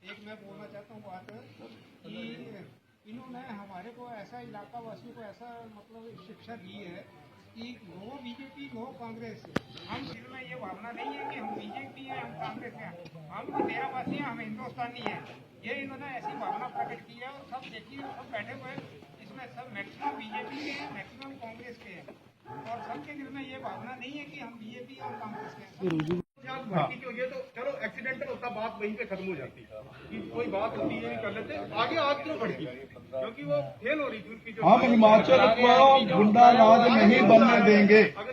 एक मैं बोलना चाहता हूँ बात कि इन्होंने हमारे को ऐसा इलाका वासियों को ऐसा मतलब शिक्षा दी है कि नो बीजेपी नो कांग्रेस। हम दिल में ये भावना नहीं है कि हम बीजेपी हैं हम कांग्रेस हैं, हम डेरावासी हैं हम हिंदुस्तानी हैं। ये इन्होंने ऐसी भावना प्रकट की है और सब देखिए सब बैठे हुए इसमें सब मैक्सिमम बीजेपी के हैं मैक्सिमम कांग्रेस के हैं और सबके दिल में ये भावना नहीं है कि हम बीजेपी और कांग्रेस के हैं। बाकी जो ये तो चलो एक्सीडेंटल होता बात वहीं पे खत्म हो जाती है कि कोई बात होती है कर लेते आगे आग क्यों बढ़ती क्योंकि वो फेल हो रही थी उनकी जो हम हिमाचल को गुंडा राज नहीं बनने देंगे। अगर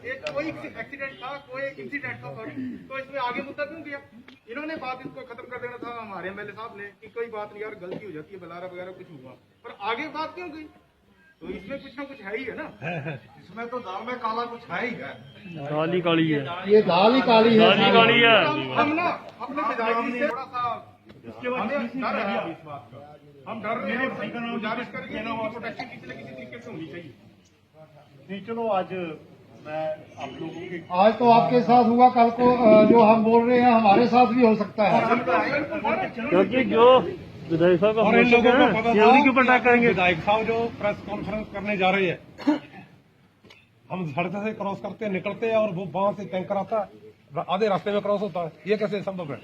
एक कोई एक्सीडेंट था कोई इंसिडेंट था सॉरी तो इसमें आगे मुद्दा क्यों किया इन्होंने बात इसको खत्म कर देना था हमारे एमएलए साहब ने कि कोई बात नहीं यार गलती हो जाती है बलारा वगैरह कुछ हुआ पर आगे बात क्यों गई तो इसमें कुछ ना कुछ है ही है ना इसमें तो दाल में काला कुछ है ही है दाल ही काली है ये दाल ही काली है। दाल ही काली है। हम ना अपने विधायक से थोड़ा सा हमें डर है इस बात का हम डर रहे हैं गुजारिश करेंगे प्रोटेक्शन किसी न किसी तरीके से होनी चाहिए नहीं चलो आज मैं आप लोगों के आज तो आपके साथ हुआ, कल को जो हम बोल रहे हैं हमारे साथ भी हो सकता है। क्योंकि जो विधायक साहब और इन लोगों को पता ये उन्हीं के ऊपर अटैक करेंगे। विधायक साहब जो प्रेस कॉन्फ्रेंस करने जा रहे हैं हम सड़क से क्रॉस करते निकलते हैं और वो वहां से टैंकर आता है आधे रास्ते में क्रॉस होता है ये कैसे संभव है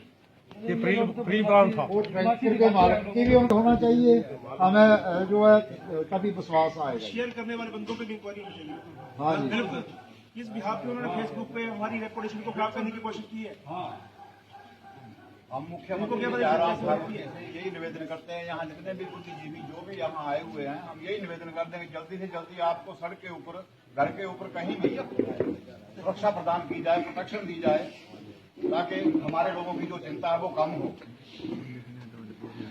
ये प्री प्लान था। वो ट्रैक्टर के मालिक की भी होना चाहिए, हमें जो है कभी विश्वास आएगा। शेयर करने वाले बंदों पे भी इंक्वायरी होनी चाहिए। हाँ जी बिल्कुल इस बिहार पे उन्होंने फेसबुक पे हमारी रेपुटेशन को खराब करने की कोशिश की है। हम मुख्यमंत्री यही निवेदन करते हैं यहाँ जितने भी बुद्धिजीवी जो भी यहाँ आए हुए हैं हम यही निवेदन करते हैं कि जल्दी से जल्दी आपको सड़क के ऊपर घर के ऊपर कहीं भी सुरक्षा प्रदान की जाए प्रोटेक्शन दी जाए ताकि हमारे लोगों की जो चिंता है वो कम हो।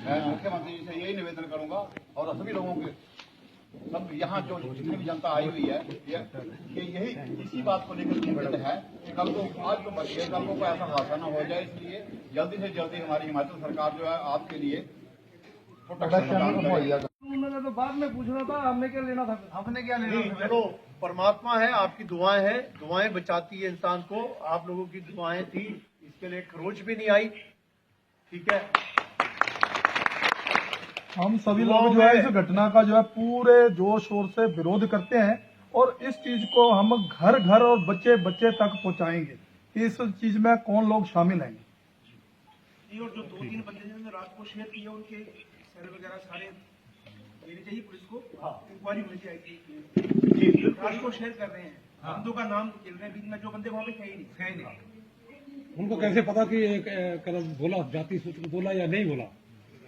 मैं मुख्यमंत्री जी से यही निवेदन करूंगा और सभी लोगों के सब यहाँ जो जितनी भी जनता आई हुई है ये यही इसी बात को लेकर चिंतित है कि कल को आज तो बचिए कल को ऐसा हादसा न हो जाए इसलिए जल्दी से जल्दी हमारी हिमाचल सरकार जो है आपके लिए प्रोटेक्शन उन्होंने तो बाद में पूछना था हमने क्या लेना था हमने क्या लेना था। चलो परमात्मा है आपकी दुआएं हैं दुआएं बचाती है इंसान को आप लोगों की दुआएं थी इसके लिए खरोच भी नहीं आई ठीक है। हम सभी लोग जो है इस घटना का जो है पूरे जोर शोर से विरोध करते हैं और इस चीज को हम घर घर और बच्चे बच्चे तक पहुंचाएंगे। इस चीज में कौन लोग शामिल हैं और जो 2-3 बंदे जिन्होंने रात को शेयर किया उनके सर वगैरह सारे देने चाहिए पुलिस को इंक्वायरी होनी चाहिए। रात को शेयर कर रहे हैं बंदों का नाम गिर रहे हैं जो बंदे वहाँ पे थे ही नहीं। उनको कैसे पता कि कदम बोला जाति सूत्र बोला या नहीं बोला।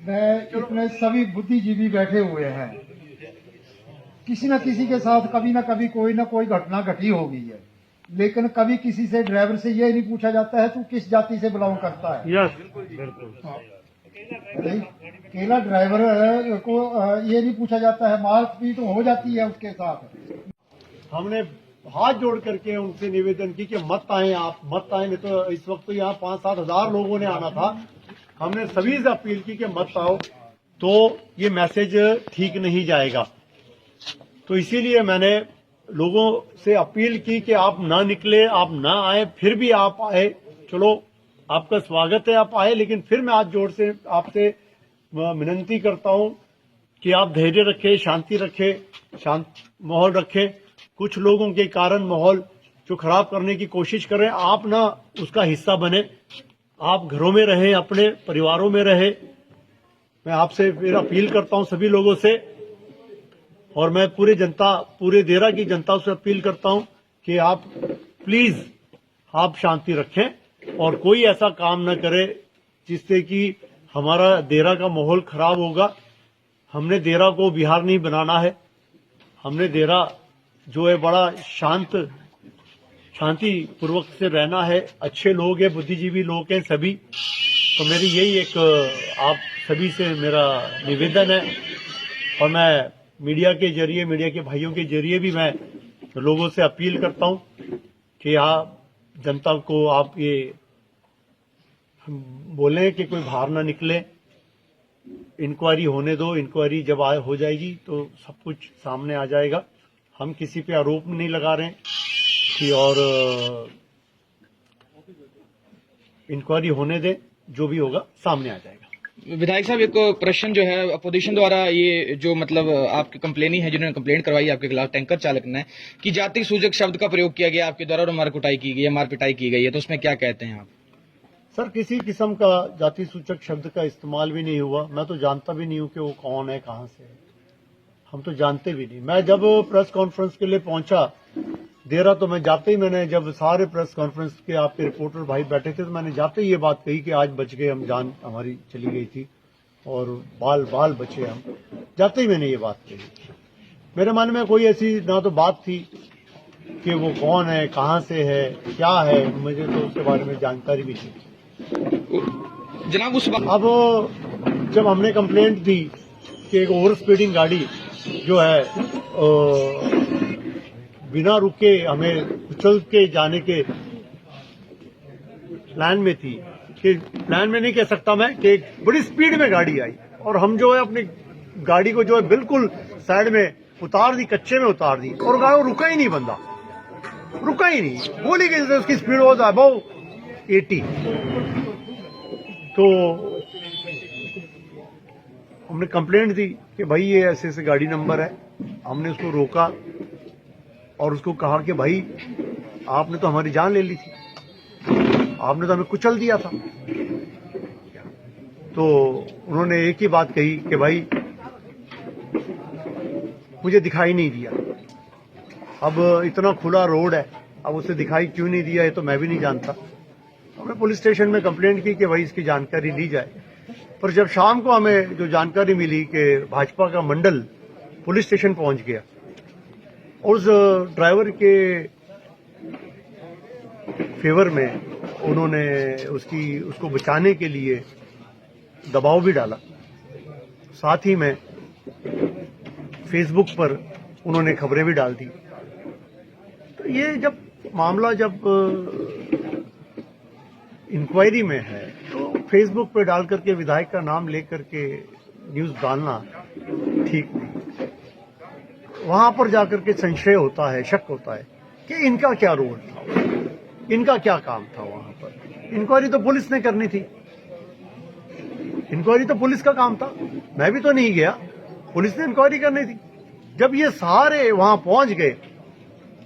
इतने सभी बुद्धिजीवी बैठे हुए हैं, किसी न किसी के साथ कभी न कभी कोई न कोई घटना घटी होगी है, लेकिन कभी किसी से ड्राइवर से ये नहीं पूछा जाता है तू किस जाति से बिलोंग करता है। यस बिल्कुल अकेला ड्राइवर को ये नहीं पूछा जाता है, मारपीट हो जाती है उसके साथ। हमने हाथ जोड़ करके उनसे निवेदन की कि मत आए आप मत आए नहीं तो इस वक्त तो यहाँ 5-7 हजार लोगों ने आना था। हमने सभी से अपील की कि मत आओ तो ये मैसेज ठीक नहीं जाएगा। तो इसीलिए मैंने लोगों से अपील की कि आप ना निकले आप ना आए फिर भी आप आए चलो आपका स्वागत है आप आए लेकिन फिर मैं आज जोर से आपसे विनती करता हूं कि आप धैर्य रखें शांति रखें शांत माहौल रखें। कुछ लोगों के कारण माहौल जो खराब करने की कोशिश कर रहे हैं आप ना उसका हिस्सा बने, आप घरों में रहें अपने परिवारों में रहें। मैं आपसे फिर अपील करता हूं सभी लोगों से और मैं पूरे देरा की जनता से अपील करता हूं कि आप प्लीज आप शांति रखें और कोई ऐसा काम न करे जिससे कि हमारा देरा का माहौल खराब होगा। हमने देरा को बिहार नहीं बनाना है, हमने देरा जो है बड़ा शांति पूर्वक से रहना है। अच्छे लोग हैं बुद्धिजीवी लोग हैं सभी। तो मेरी यही एक आप सभी से मेरा निवेदन है और मैं मीडिया के जरिए मीडिया के भाइयों के जरिए भी मैं लोगों से अपील करता हूं कि आप जनता को आप ये बोलें कि कोई बाहर ना निकले, इंक्वायरी होने दो। इंक्वायरी जब हो जाएगी तो सब कुछ सामने आ जाएगा। हम किसी पे आरोप नहीं लगा रहे हैं कि और इंक्वायरी होने दें, जो भी होगा सामने आ जाएगा। विधायक साहब, एक प्रश्न जो है अपोजिशन द्वारा ये जो मतलब आपकी कंप्लेनी है, जिन्होंने कंप्लेंट करवाई आपके खिलाफ टैंकर चालक ने, कि जाति सूचक शब्द का प्रयोग किया गया आपके द्वारा और मारकुटाई की गई है, मारपिटाई की गई है, तो उसमें क्या कहते हैं आप? सर, किसी किस्म का जाति सूचक शब्द का इस्तेमाल भी नहीं हुआ। मैं तो जानता भी नहीं हूं कि वो कौन है, कहां से है, हम तो जानते भी नहीं। मैं जब प्रेस कॉन्फ्रेंस के लिए पहुंचा देरा, तो मैं जाते ही मैंने, जब सारे प्रेस कॉन्फ्रेंस के आपके रिपोर्टर भाई बैठे थे, तो मैंने जाते ही ये बात कही कि आज बच गए हम, जान हमारी चली गई थी और बाल बचे हम। जाते ही मैंने ये बात कही। मेरे मन में कोई ऐसी ना तो बात थी कि वो कौन है, कहां से है, क्या है, मुझे तो उसके बारे में जानकारी भी थी। जनाब अब जब हमने कंप्लेंट दी कि एक ओवर स्पीडिंग गाड़ी जो है बिना रुके हमें कुचल के जाने के प्लान में थी, कि प्लान में नहीं कह सकता मैं, कि एक बड़ी स्पीड में गाड़ी आई और हम जो है अपनी गाड़ी को जो है बिल्कुल साइड में उतार दी, कच्चे में उतार दी, और गाड़ी रुका ही नहीं, बंदा रुका ही नहीं, बोली कि उसकी स्पीड वॉज अबव 80। तो हमने कंप्लेंट दी कि भाई ये ऐसे ऐसे गाड़ी नंबर है। हमने उसको रोका और उसको कहा कि भाई आपने तो हमारी जान ले ली थी, आपने तो हमें कुचल दिया था। तो उन्होंने एक ही बात कही कि भाई मुझे दिखाई नहीं दिया। अब इतना खुला रोड है, अब उसे दिखाई क्यों नहीं दिया, ये तो मैं भी नहीं जानता। हमने पुलिस स्टेशन में कंप्लेंट की कि भाई इसकी जानकारी ली जाए। पर जब शाम को हमें जो जानकारी मिली कि भाजपा का मंडल पुलिस स्टेशन पहुंच गया, उस ड्राइवर के फेवर में उन्होंने उसको बचाने के लिए दबाव भी डाला। साथ ही में फेसबुक पर उन्होंने खबरें भी डाल दी। तो ये जब मामला इंक्वायरी में है, तो फेसबुक पे डाल करके विधायक का नाम लेकर के न्यूज डालना ठीक नहीं। वहां पर जाकर के संशय होता है, शक होता है कि इनका क्या रोल था, इनका क्या काम था वहां पर। इंक्वायरी तो पुलिस ने करनी थी, इंक्वायरी तो पुलिस का काम था, मैं भी तो नहीं गया, पुलिस ने इंक्वायरी करनी थी। जब ये सारे वहां पहुंच गए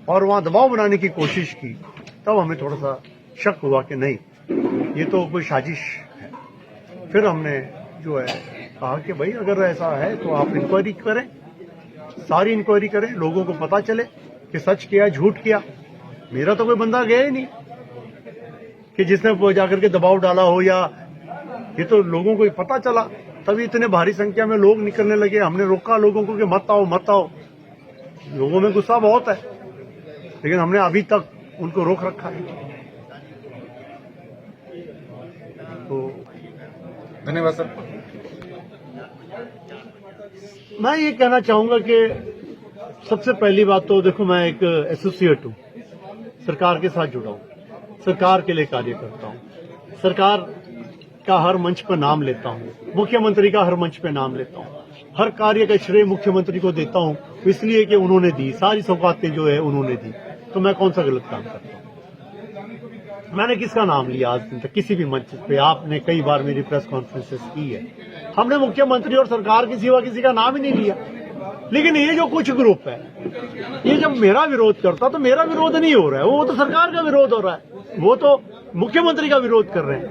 और वहां दबाव बनाने की कोशिश की, तब हमें थोड़ा सा शक हुआ कि नहीं, ये तो कोई साजिश है। फिर हमने जो है कहा कि भाई अगर ऐसा है तो आप इंक्वायरी करें, सारी इंक्वायरी करें, लोगों को पता चले कि सच क्या झूठ किया। मेरा तो कोई बंदा गया ही नहीं कि जिसने जाकर के दबाव डाला हो, या ये तो लोगों को ही पता चला, तभी इतने भारी संख्या में लोग निकलने लगे। हमने रोका लोगों को कि मत आओ मत आओ। लोगों में गुस्सा बहुत है, लेकिन हमने अभी तक उनको रोक रखा है। तो धन्यवाद सर। मैं ये कहना चाहूंगा कि सबसे पहली बात तो देखो, मैं एक एसोसिएट हूं, सरकार के साथ जुड़ा हूं, सरकार के लिए कार्य करता हूं, सरकार का हर मंच पर नाम लेता हूं, मुख्यमंत्री का हर मंच पर नाम लेता हूं, हर कार्य का श्रेय मुख्यमंत्री को देता हूं, इसलिए कि उन्होंने दी, सारी सौगातें जो है उन्होंने दी। तो मैं कौन सा गलत काम करता हूं? मैंने किसका नाम लिया आज दिन तक किसी भी मंच पे? आपने कई बार मेरी प्रेस कॉन्फ्रेंसेस की है, हमने मुख्यमंत्री और सरकार के सिवा किसी का नाम ही नहीं लिया। लेकिन ये जो कुछ ग्रुप है, ये जब मेरा विरोध करता, तो मेरा विरोध नहीं हो रहा है, वो तो सरकार का विरोध हो रहा है, वो तो मुख्यमंत्री का विरोध कर रहे हैं,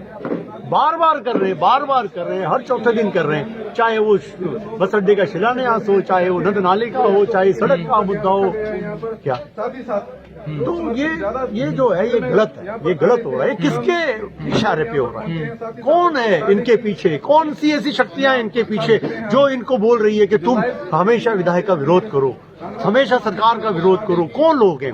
बार बार कर रहे हैं, हर चौथे दिन कर रहे हैं। चाहे वो बस अड्डे का शिलान्यास हो, चाहे वो नद नाले का हो, चाहे सड़क का मुद्दा हो, क्या तो ये जो है ये गलत है, ये गलत हो रहा है। किसके इशारे पे हो रहा है? कौन है इनके पीछे? कौन सी ऐसी शक्तियां हैं इनके पीछे जो इनको बोल रही है कि तुम हमेशा विधायक का विरोध करो, हमेशा सरकार का विरोध करो? कौन लोग हैं?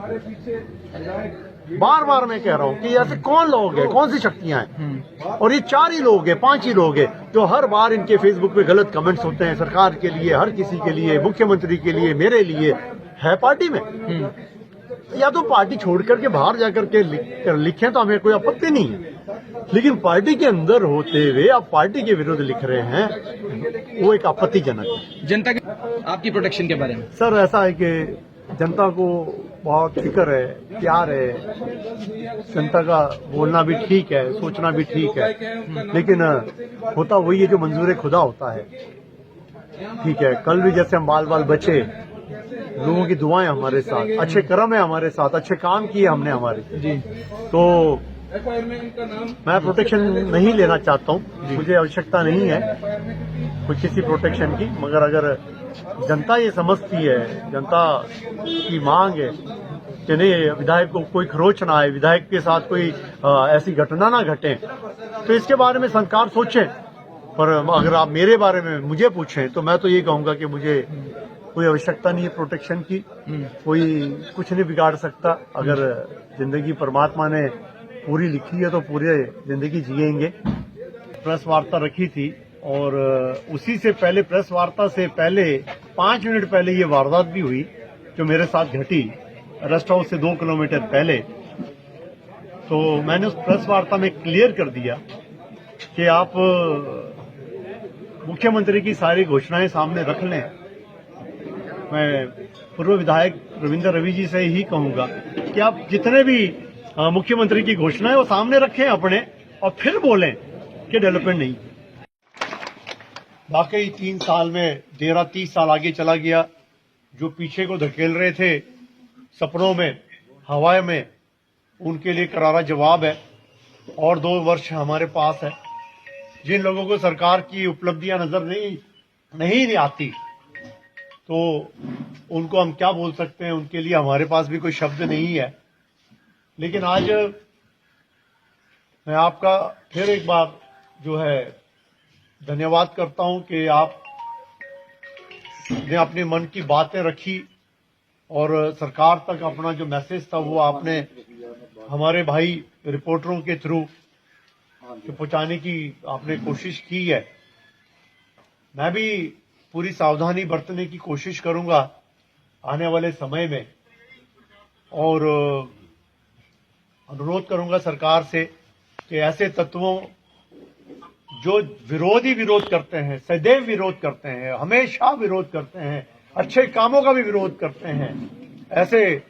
बार बार मैं कह रहा हूं कि ऐसे कौन लोग हैं, कौन सी शक्तियां हैं? और ये 4 ही लोग हैं, 5 ही लोग हैं जो हर बार इनके फेसबुक पे गलत कमेंट्स होते हैं, सरकार के लिए, हर किसी के लिए, मुख्यमंत्री के लिए, मेरे लिए। है पार्टी में, या तो पार्टी छोड़ करके बाहर जाकर के लिखें तो हमें कोई आपत्ति नहीं है, लेकिन पार्टी के अंदर होते हुए आप पार्टी के विरुद्ध लिख रहे हैं, वो एक आपत्तिजनक है। जनता की आपकी प्रोटेक्शन के बारे में सर ऐसा है कि जनता को बहुत फिक्र है, प्यार है, जनता का बोलना भी ठीक है, सोचना भी ठीक है, लेकिन होता वही है जो मंजूर खुदा होता है। ठीक है, कल भी जैसे हम बाल बाल बचे, लोगों की दुआएं हमारे साथ, अच्छे कर्म है हमारे साथ, अच्छे काम किए हमने हमारे जी। तो मैं प्रोटेक्शन नहीं लेना चाहता हूं, मुझे आवश्यकता नहीं है कुछ किसी प्रोटेक्शन की, मगर अगर जनता ये समझती है, जनता की मांग है कि नहीं विधायक को कोई खरोच ना आए, विधायक के साथ कोई ऐसी घटना ना घटे, तो इसके बारे में सरकार सोचे। पर अगर आप मेरे बारे में मुझे पूछें तो मैं तो ये कहूंगा कि मुझे कोई आवश्यकता नहीं है प्रोटेक्शन की, कोई कुछ नहीं बिगाड़ सकता। अगर जिंदगी परमात्मा ने पूरी लिखी है तो पूरी जिंदगी जिएंगे। प्रेस वार्ता रखी थी और उसी से पहले, प्रेस वार्ता से पहले 5 मिनट पहले ये वारदात भी हुई जो मेरे साथ घटी रेस्ट हाउस से 2 किलोमीटर पहले। तो मैंने उस प्रेस वार्ता में क्लियर कर दिया कि आप मुख्यमंत्री की सारी घोषणाएं सामने रख लें। मैं पूर्व विधायक रविंद्र रवि जी से ही कहूंगा कि आप जितने भी मुख्यमंत्री की घोषणाएं वो सामने रखें अपने, और फिर बोलें कि डेवलपमेंट नहीं। वाकई 3 साल में डेरा 30 साल आगे चला गया। जो पीछे को धकेल रहे थे सपनों में, हवाए में, उनके लिए करारा जवाब है। और 2 वर्ष हमारे पास है। जिन लोगों को सरकार की उपलब्धियां नजर नहीं आती तो उनको हम क्या बोल सकते हैं, उनके लिए हमारे पास भी कोई शब्द नहीं है। लेकिन आज मैं आपका फिर एक बार जो है धन्यवाद करता हूं कि आपने अपने मन की बातें रखी और सरकार तक अपना जो मैसेज था वो आपने हमारे भाई रिपोर्टरों के थ्रू पहुंचाने की आपने कोशिश की है। मैं भी पूरी सावधानी बरतने की कोशिश करूंगा आने वाले समय में, और अनुरोध करूंगा सरकार से कि ऐसे तत्वों जो विरोध करते हैं, सदैव विरोध करते हैं, हमेशा विरोध करते हैं, अच्छे कामों का भी विरोध करते हैं, ऐसे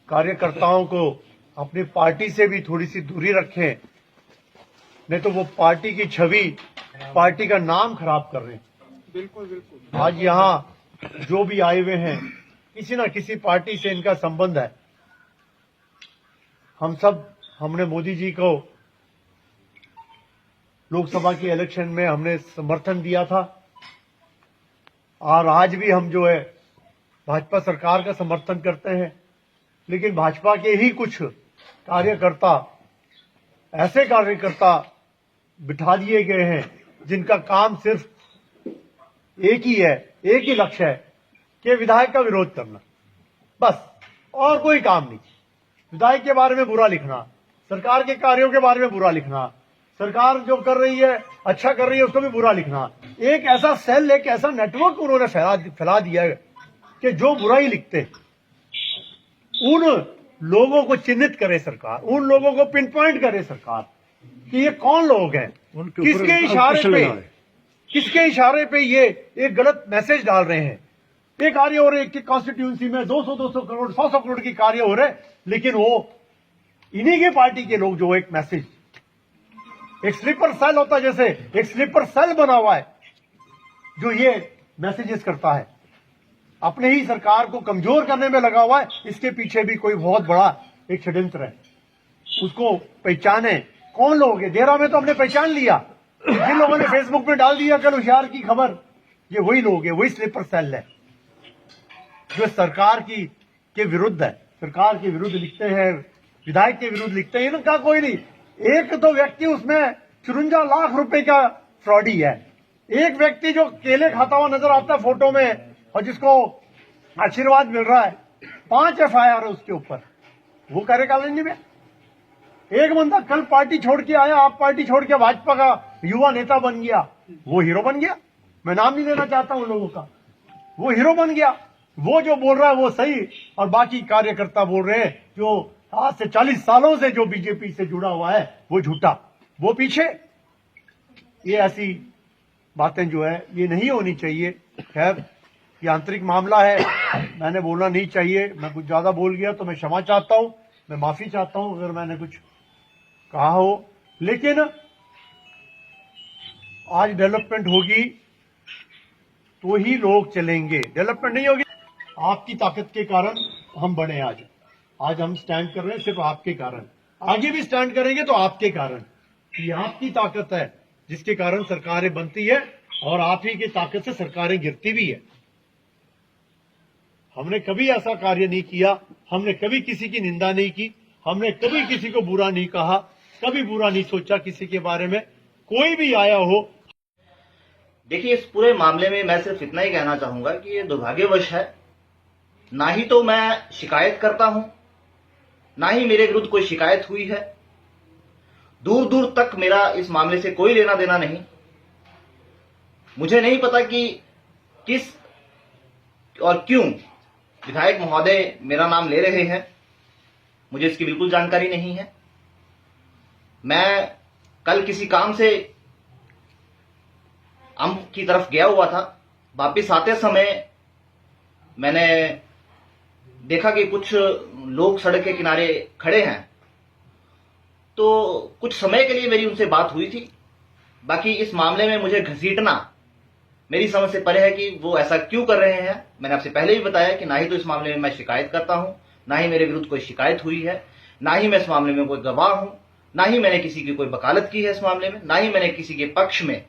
कार्यकर्ताओं को अपनी पार्टी से भी थोड़ी सी दूरी रखें, नहीं तो वो पार्टी की छवि, पार्टी का नाम खराब कर रहे हैं। बिल्कुल बिल्कुल। आज यहाँ जो भी आए हुए हैं किसी न किसी पार्टी से इनका संबंध है। हमने मोदी जी को लोकसभा के इलेक्शन में हमने समर्थन दिया था, और आज भी हम जो है भाजपा सरकार का समर्थन करते हैं। लेकिन भाजपा के ही कुछ कार्यकर्ता, ऐसे कार्यकर्ता बिठा दिए गए हैं जिनका काम सिर्फ एक ही है, एक ही लक्ष्य है कि विधायक का विरोध करना, बस, और कोई काम नहीं। विधायक के बारे में बुरा लिखना, सरकार के कार्यों के बारे में बुरा लिखना, सरकार जो कर रही है, अच्छा कर रही है, उसको भी बुरा लिखना। एक ऐसा सेल, एक ऐसा नेटवर्क उन्होंने फैला दिया है कि जो बुरा ही लिखते, उन लोगों को चिन्हित करे सरकार, उन लोगों को पिन पॉइंट करे सरकार कि ये कौन लोग हैं, किसके इशारे पे ये एक गलत मैसेज डाल रहे हैं। एक कार्य हो रहे, एक कॉन्स्टिट्यूंसी में 200 करोड़, 100 करोड़ की कार्य हो रहे, लेकिन वो इन्हीं की पार्टी के लोग जो एक मैसेज, एक स्लीपर सेल होता है, जैसे एक स्लीपर सेल बना हुआ है जो ये मैसेजेस करता है, अपने ही सरकार को कमजोर करने में लगा हुआ है। इसके पीछे भी कोई बहुत बड़ा एक षड्यंत्र है, उसको पहचाने कौन लोग हैं। देरा में तो हमने पहचान लिया, जिन लोगों ने फेसबुक में डाल दिया कल होशियार की खबर, ये वही लोग हैं, वही स्लीपर सेल है जो सरकार के विरुद्ध है, सरकार के विरुद्ध लिखते हैं, विधायक के विरुद्ध लिखते हैं। इनका कोई नहीं, एक तो व्यक्ति उसमें 54 लाख रुपए का फ्रॉडी है। एक व्यक्ति जो केले खाता हुआ नजर आता है फोटो में और जिसको आशीर्वाद मिल रहा है, 5 FIR है उसके ऊपर, वो कार्यकारिणी में। एक बंदा कल पार्टी छोड़ के आया, आप पार्टी छोड़ के भाजपा का युवा नेता बन गया, वो हीरो बन गया। मैं नाम नहीं लेना चाहता उन लोगों का, वो हीरो बन गया। वो जो बोल रहा है वो सही, और बाकी कार्यकर्ता बोल रहे हैं जो आज से 40 सालों से जो बीजेपी से जुड़ा हुआ है वो झूठा, वो पीछे। ये ऐसी बातें जो है ये नहीं होनी चाहिए। खैर, ये आंतरिक मामला है, मैंने बोलना नहीं चाहिए, मैं कुछ ज्यादा बोल गया तो मैं क्षमा चाहता हूं, मैं माफी चाहता हूं अगर मैंने कुछ कहा हो। लेकिन आज डेवलपमेंट होगी तो ही लोग चलेंगे, डेवलपमेंट नहीं होगी। आपकी ताकत के कारण हम बने आज हम स्टैंड कर रहे हैं सिर्फ आपके कारण, आगे भी स्टैंड करेंगे तो आपके कारण। ये आपकी ताकत है जिसके कारण सरकारें बनती है और आप ही की ताकत से सरकारें गिरती भी है। हमने कभी ऐसा कार्य नहीं किया, हमने कभी किसी की निंदा नहीं की, हमने कभी किसी को बुरा नहीं कहा, कभी बुरा नहीं सोचा किसी के बारे में, कोई भी आया हो। देखिए, इस पूरे मामले में मैं सिर्फ इतना ही कहना चाहूंगा कि ये दुर्भाग्यवश है। ना ही तो मैं शिकायत करता हूं, ना ही मेरे विरुद्ध कोई शिकायत हुई है। दूर दूर तक मेरा इस मामले से कोई लेना देना नहीं। मुझे नहीं पता कि किस और क्यों विधायक महोदय मेरा नाम ले रहे हैं, मुझे इसकी बिल्कुल जानकारी नहीं है। मैं कल किसी काम से अम्ब की तरफ गया हुआ था, वापिस आते समय मैंने देखा कि कुछ लोग सड़क के किनारे खड़े हैं, तो कुछ समय के लिए मेरी उनसे बात हुई थी। बाकी इस मामले में मुझे घसीटना मेरी समझ से परे है कि वो ऐसा क्यों कर रहे हैं। मैंने आपसे पहले भी बताया कि ना ही तो इस मामले में मैं शिकायत करता हूं, ना ही मेरे विरुद्ध कोई शिकायत हुई है, ना ही मैं इस मामले में कोई गवाह हूं, ना ही मैंने किसी की कोई वकालत की है इस मामले में, ना ही मैंने किसी के पक्ष में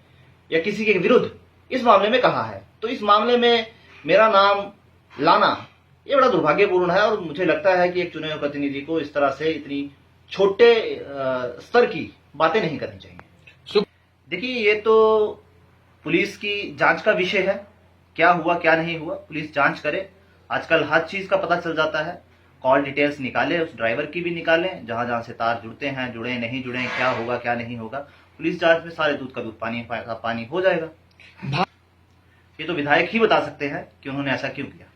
या किसी के विरुद्ध इस मामले में कहा है। तो इस मामले में मेरा नाम लाना ये बड़ा दुर्भाग्यपूर्ण है और मुझे लगता है कि एक चुने हुए प्रतिनिधि को इस तरह से इतनी छोटे स्तर की बातें नहीं करनी चाहिए। देखिए, ये तो पुलिस की जांच का विषय है, क्या हुआ क्या नहीं हुआ पुलिस जांच करे। आजकल हर चीज का पता चल जाता है, कॉल डिटेल्स निकाले, उस ड्राइवर की भी निकालें, जहां जहां से तार जुड़ते हैं, जुड़े नहीं जुड़े, क्या होगा क्या नहीं होगा, पुलिस जांच में सारे दूध का दूध पानी हो जाएगा। ये तो विधायक ही बता सकते हैं कि उन्होंने ऐसा क्यों किया।